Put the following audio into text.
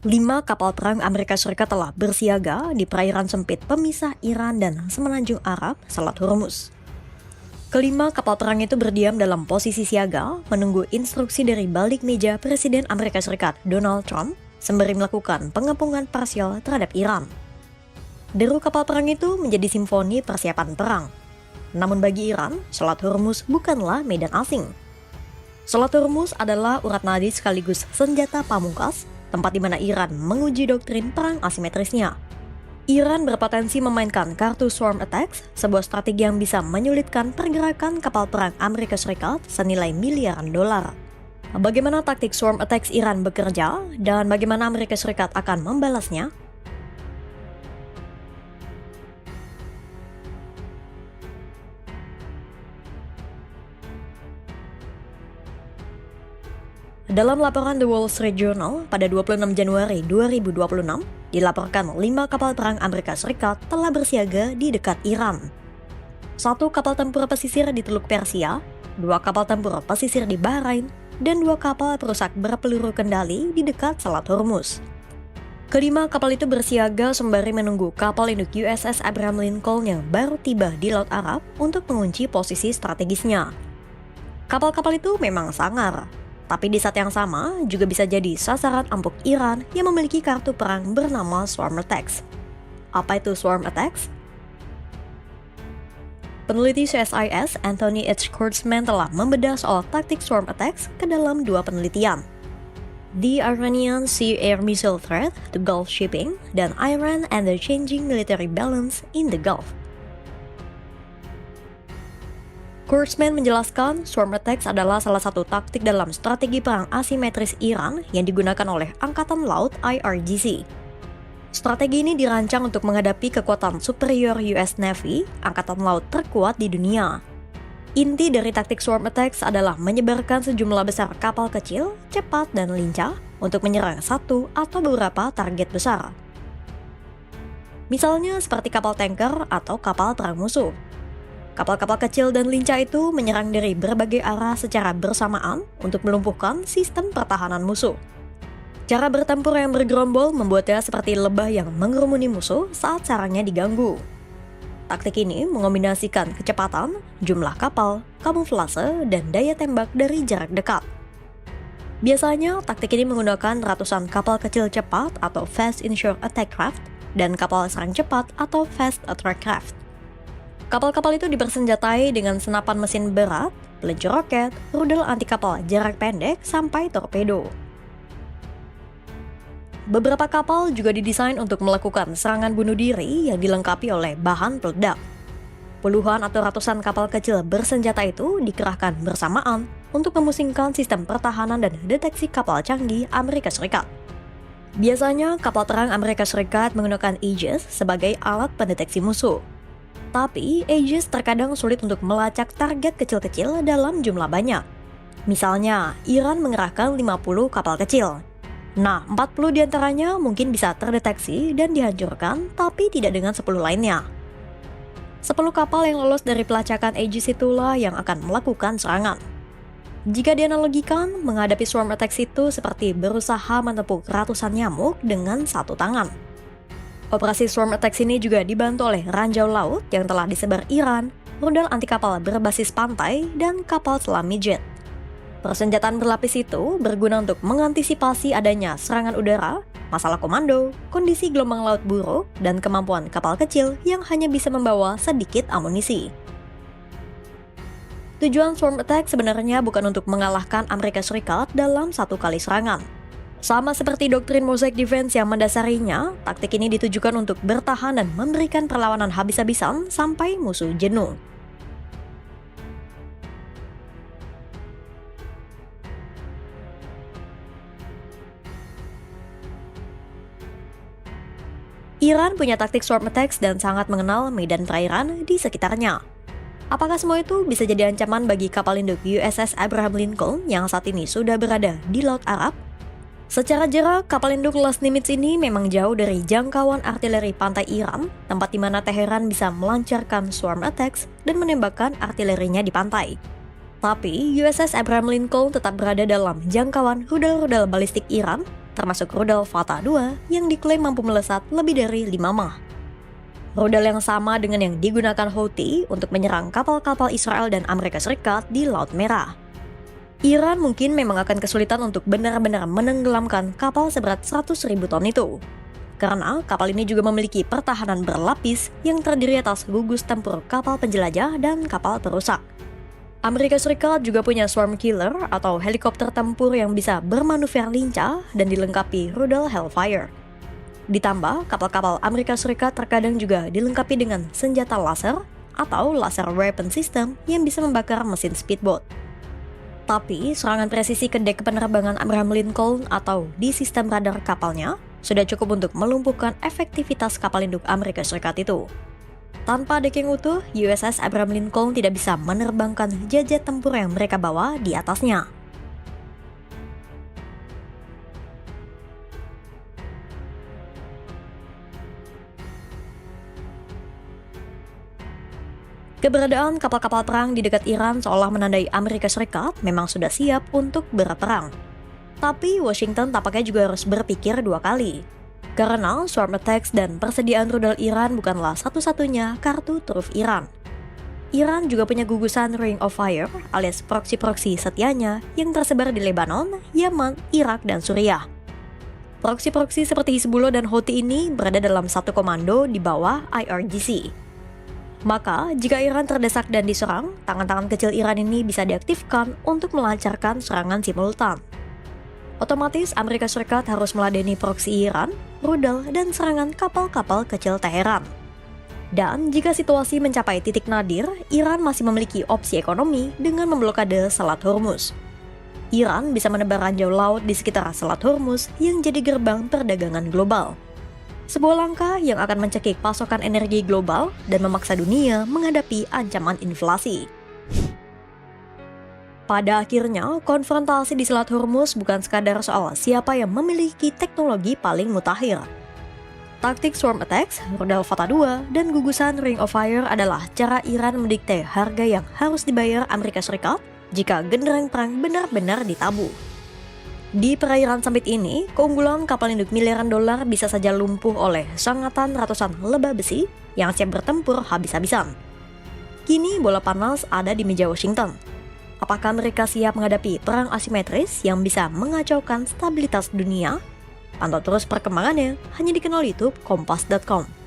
5 kapal perang Amerika Serikat telah bersiaga di perairan sempit pemisah Iran dan Semenanjung Arab, Selat Hormuz. Kelima kapal perang itu berdiam dalam posisi siaga, menunggu instruksi dari balik meja Presiden Amerika Serikat Donald Trump sembari melakukan pengepungan parsial terhadap Iran. Deru kapal perang itu menjadi simfoni persiapan perang. Namun bagi Iran, Selat Hormuz bukanlah medan asing. Selat Hormuz adalah urat nadi sekaligus senjata pamungkas, tempat di mana Iran menguji doktrin perang asimetrisnya. Iran berpotensi memainkan kartu swarm attacks, sebuah strategi yang bisa menyulitkan pergerakan kapal perang Amerika Serikat senilai miliaran dolar. Bagaimana taktik swarm attacks Iran bekerja, dan bagaimana Amerika Serikat akan membalasnya? Dalam laporan The Wall Street Journal pada 26 Januari 2026, dilaporkan 5 kapal perang Amerika Serikat telah bersiaga di dekat Iran. 1 kapal tempur pesisir di Teluk Persia, 2 kapal tempur pesisir di Bahrain, dan 2 kapal perusak berpeluru kendali di dekat Selat Hormuz. Kelima kapal itu bersiaga sembari menunggu kapal induk USS Abraham Lincoln yang baru tiba di Laut Arab untuk mengunci posisi strategisnya. Kapal-kapal itu memang sangar, tapi di saat yang sama juga bisa jadi sasaran empuk Iran yang memiliki kartu perang bernama swarm attacks. Apa itu swarm attacks? Peneliti CSIS Anthony H. Kurtzman telah membedah soal taktik swarm attacks ke dalam 2 penelitian. The Iranian Sea Air Missile Threat to Gulf Shipping dan Iran and the Changing Military Balance in the Gulf. Kurtzman menjelaskan, swarm attacks adalah salah satu taktik dalam strategi perang asimetris Iran yang digunakan oleh Angkatan Laut IRGC. Strategi ini dirancang untuk menghadapi kekuatan superior US Navy, Angkatan Laut terkuat di dunia. Inti dari taktik swarm attacks adalah menyebarkan sejumlah besar kapal kecil, cepat, dan lincah untuk menyerang satu atau beberapa target besar. Misalnya seperti kapal tanker atau kapal perang musuh. Kapal-kapal kecil dan lincah itu menyerang dari berbagai arah secara bersamaan untuk melumpuhkan sistem pertahanan musuh. Cara bertempur yang bergerombol membuatnya seperti lebah yang mengerumuni musuh saat sarangnya diganggu. Taktik ini mengombinasikan kecepatan, jumlah kapal, kamuflase, dan daya tembak dari jarak dekat. Biasanya, taktik ini menggunakan ratusan kapal kecil cepat atau Fast Inshore Attack Craft dan kapal serang cepat atau Fast Attack Craft. Kapal-kapal itu dipersenjatai dengan senapan mesin berat, peluncur roket, rudal anti kapal jarak pendek, sampai torpedo. Beberapa kapal juga didesain untuk melakukan serangan bunuh diri yang dilengkapi oleh bahan peledak. Puluhan atau ratusan kapal kecil bersenjata itu dikerahkan bersamaan untuk memusingkan sistem pertahanan dan deteksi kapal canggih Amerika Serikat. Biasanya, kapal perang Amerika Serikat menggunakan Aegis sebagai alat pendeteksi musuh. Tapi, Aegis terkadang sulit untuk melacak target kecil-kecil dalam jumlah banyak. Misalnya, Iran mengerahkan 50 kapal kecil. Nah, 40 diantaranya mungkin bisa terdeteksi dan dihancurkan, tapi tidak dengan 10 lainnya. 10 kapal yang lolos dari pelacakan Aegis itulah yang akan melakukan serangan. Jika dianalogikan, menghadapi swarm attacks itu seperti berusaha menepuk ratusan nyamuk dengan satu tangan. Operasi swarm attacks ini juga dibantu oleh ranjau laut yang telah disebar Iran, rudal anti kapal berbasis pantai, dan kapal selam midget. Persenjataan berlapis itu berguna untuk mengantisipasi adanya serangan udara, masalah komando, kondisi gelombang laut buruk, dan kemampuan kapal kecil yang hanya bisa membawa sedikit amunisi. Tujuan swarm attack sebenarnya bukan untuk mengalahkan Amerika Serikat dalam satu kali serangan. Sama seperti doktrin Mosaic Defense yang mendasarinya, taktik ini ditujukan untuk bertahan dan memberikan perlawanan habis-habisan sampai musuh jenuh. Iran punya taktik swarm attacks dan sangat mengenal medan perairan di sekitarnya. Apakah semua itu bisa jadi ancaman bagi kapal induk USS Abraham Lincoln yang saat ini sudah berada di Laut Arab? Secara jarak, kapal induk Lost Nimitz ini memang jauh dari jangkauan artileri pantai Iran, tempat di mana Teheran bisa melancarkan swarm attacks dan menembakkan artilerinya di pantai. Tapi, USS Abraham Lincoln tetap berada dalam jangkauan rudal-rudal balistik Iran termasuk rudal Fatah 2 yang diklaim mampu melesat lebih dari 5 mah. Rudal yang sama dengan yang digunakan Houthi untuk menyerang kapal-kapal Israel dan Amerika Serikat di Laut Merah. Iran mungkin memang akan kesulitan untuk benar-benar menenggelamkan kapal seberat 100.000 ton itu. Karena kapal ini juga memiliki pertahanan berlapis yang terdiri atas gugus tempur kapal penjelajah dan kapal perusak. Amerika Serikat juga punya Swarm Killer atau helikopter tempur yang bisa bermanuver lincah dan dilengkapi rudal Hellfire. Ditambah, kapal-kapal Amerika Serikat terkadang juga dilengkapi dengan senjata laser atau laser weapon system yang bisa membakar mesin speedboat. Tapi, serangan presisi ke dek penerbangan Abraham Lincoln atau di sistem radar kapalnya sudah cukup untuk melumpuhkan efektivitas kapal induk Amerika Serikat itu. Tanpa dek yang utuh, USS Abraham Lincoln tidak bisa menerbangkan jet-jet tempur yang mereka bawa di atasnya. Keberadaan kapal-kapal perang di dekat Iran seolah menandai Amerika Serikat memang sudah siap untuk berperang. Tapi Washington tampaknya juga harus berpikir 2 kali. Karena swarm attacks dan persediaan rudal Iran bukanlah satu-satunya kartu truf Iran. Iran juga punya gugusan Ring of Fire alias proksi-proksi setianya yang tersebar di Lebanon, Yaman, Irak, dan Suriah. Proksi-proksi seperti Hizbullah dan Houthi ini berada dalam satu komando di bawah IRGC. Maka, jika Iran terdesak dan diserang, tangan-tangan kecil Iran ini bisa diaktifkan untuk melancarkan serangan simultan. Otomatis, Amerika Serikat harus meladeni proksi Iran, rudal, dan serangan kapal-kapal kecil Teheran. Dan jika situasi mencapai titik nadir, Iran masih memiliki opsi ekonomi dengan memblokade Selat Hormuz. Iran bisa menebar ranjau laut di sekitar Selat Hormuz yang jadi gerbang perdagangan global. Sebuah langkah yang akan mencekik pasokan energi global dan memaksa dunia menghadapi ancaman inflasi. Pada akhirnya, konfrontasi di Selat Hormuz bukan sekadar soal siapa yang memiliki teknologi paling mutakhir. Taktik swarm attacks, rudal Fatah 2, dan gugusan Ring of Fire adalah cara Iran mendikte harga yang harus dibayar Amerika Serikat jika genderang perang benar-benar ditabuh. Di perairan sempit ini, keunggulan kapal induk miliaran dolar bisa saja lumpuh oleh sengatan ratusan lebah besi yang siap bertempur habis-habisan. Kini bola panas ada di meja Washington. Apakah mereka siap menghadapi perang asimetris yang bisa mengacaukan stabilitas dunia? Pantau terus perkembangannya hanya di kanal YouTube Kompas.com.